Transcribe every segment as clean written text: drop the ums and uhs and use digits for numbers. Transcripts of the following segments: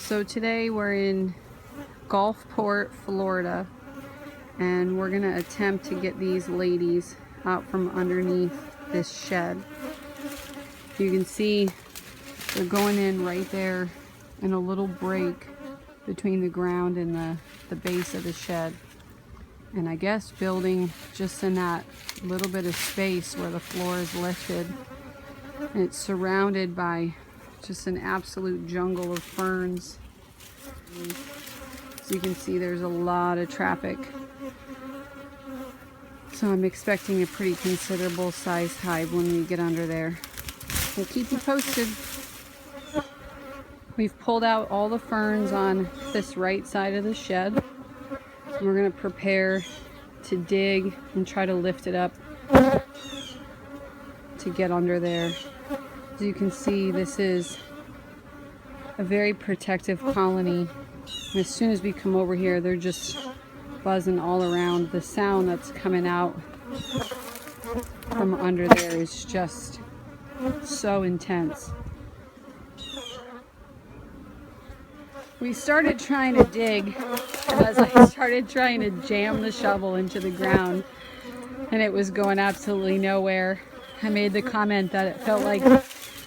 So today we're in Gulfport, Florida, and we're gonna attempt to get these ladies out from underneath this shed. You can see they're going in right there in a little break between the ground and the base of the shed. And I guess building just in that little bit of space where the floor is lifted. And it's surrounded by just an absolute jungle of ferns. As you can see, there's a lot of traffic. So I'm expecting a pretty considerable sized hive when we get under there. We'll keep you posted. We've pulled out all the ferns on this right side of the shed. And we're going to prepare to dig and try to lift it up to get under there. As you can see, this is a very protective colony. And as soon as we come over here, they're just buzzing all around. The sound that's coming out from under there is just so intense. We started trying to dig as I started trying to jam the shovel into the ground, and it was going absolutely nowhere. I made the comment that it felt like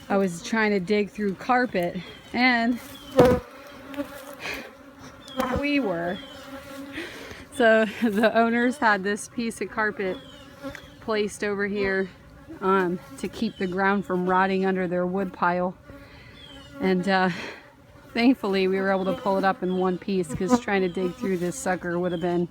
I was trying to dig through carpet, and we were. So the owners had this piece of carpet placed over here to keep the ground from rotting under their wood pile, and thankfully we were able to pull it up in one piece, because trying to dig through this sucker would have been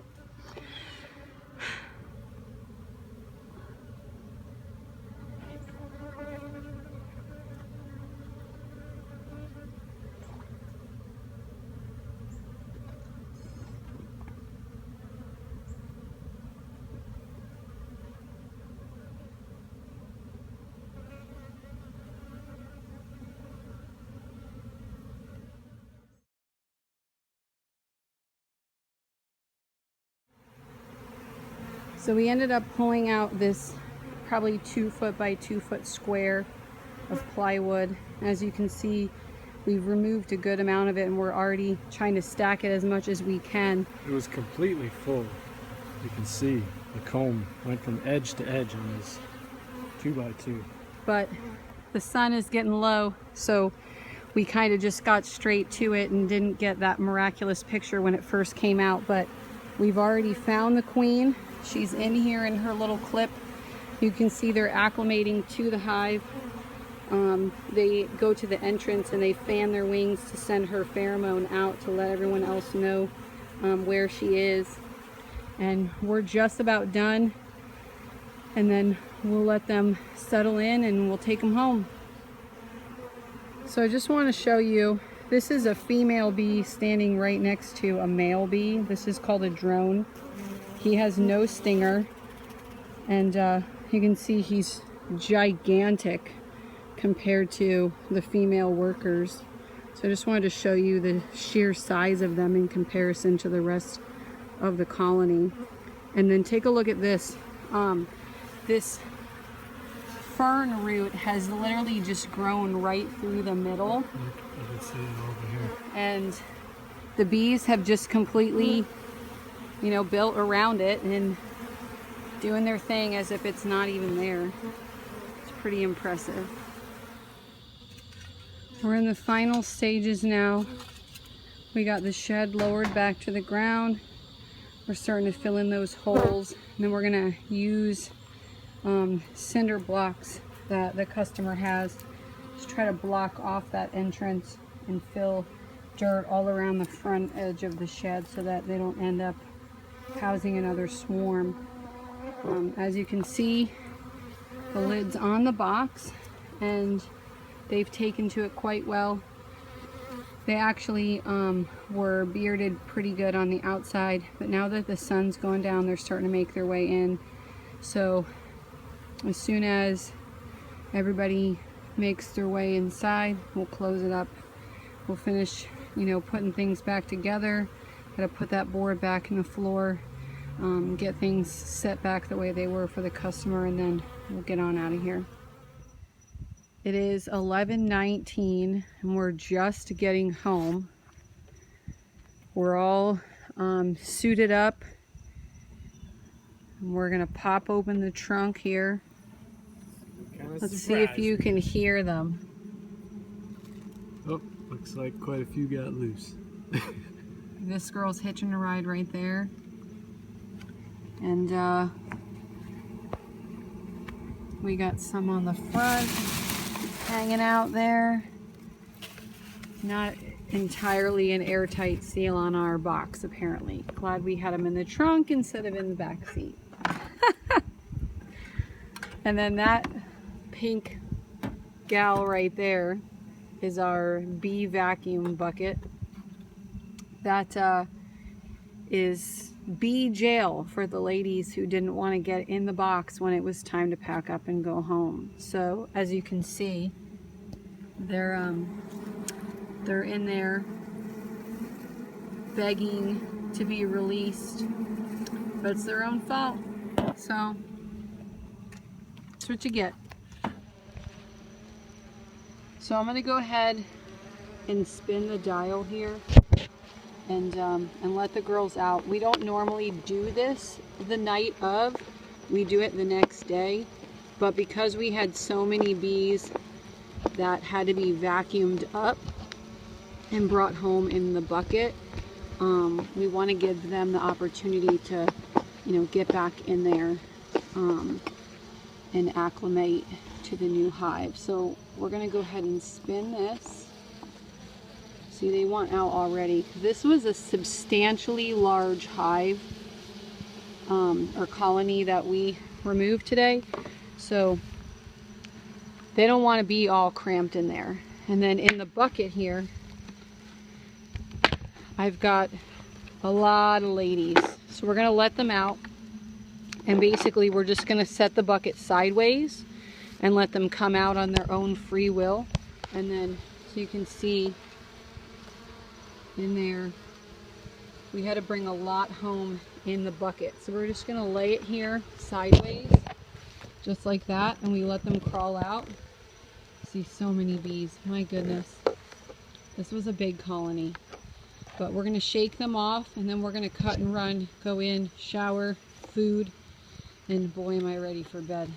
So we ended up pulling out this probably 2 foot by 2 foot square of plywood. As you can see, we've removed a good amount of it, and we're already trying to stack it as much as we can. It was completely full. You can see the comb went from edge to edge on this 2 by 2. But the sun is getting low, so we kind of just got straight to it and didn't get that miraculous picture when it first came out. But we've already found the queen. She's in here in her little clip. You can see they're acclimating to the hive. They go to the entrance and they fan their wings to send her pheromone out to let everyone else know where she is. And we're just about done. And then we'll let them settle in and we'll take them home. So I just want to show you, this is a female bee standing right next to a male bee. This is called a drone. He has no stinger, and you can see he's gigantic compared to the female workers. So I just wanted to show you the sheer size of them in comparison to the rest of the colony. And then take a look at this. This fern root has literally just grown right through the middle. You can see it over here. And the bees have just completely, you know, built around it and doing their thing as if it's not even there. It's pretty impressive. We're in the final stages now. We got the shed lowered back to the ground. We're starting to fill in those holes, and then we're gonna use cinder blocks that the customer has to try to block off that entrance and fill dirt all around the front edge of the shed so that they don't end up housing another swarm. As you can see, the lid's on the box and they've taken to it quite well. They actually were bearded pretty good on the outside, but now that the sun's going down, they're starting to make their way in. So as soon as everybody makes their way inside, we'll close it up. We'll finish, you know, putting things back together. Gotta put that board back in the floor, get things set back the way they were for the customer, and then we'll get on out of here. It is 11:19 and we're just getting home. We're all suited up. And we're gonna pop open the trunk here. Let's see if you can hear them. Oh, looks like quite a few got loose. This girl's hitching a ride right there. And we got some on the front hanging out there. Not entirely an airtight seal on our box, apparently. Glad we had them in the trunk instead of in the back seat. And then that pink gal right there is our bee vacuum bucket. That is bee jail for the ladies who didn't want to get in the box when it was time to pack up and go home. So as you can see, they're in there begging to be released, but it's their own fault. So that's what you get. So I'm gonna go ahead and spin the dial here and let the girls out. We don't normally do this the night of. We do it the next day, but because we had so many bees that had to be vacuumed up and brought home in the bucket, we want to give them the opportunity to, get back in there and acclimate to the new hive. So we're going to go ahead and spin this. See, they want out already. This was a substantially large hive or colony that we removed today, so they don't want to be all cramped in there. And then in the bucket here, I've got a lot of ladies, so we're going to let them out, and basically we're just going to set the bucket sideways and let them come out on their own free will. And then, so you can see in there, we had to bring a lot home in the bucket, so we're just going to lay it here sideways just like that, and we let them crawl out. See, so many bees, my goodness. This was a big colony, but we're going to shake them off, and then we're going to cut and run, go in, shower, food, and boy am I ready for bed.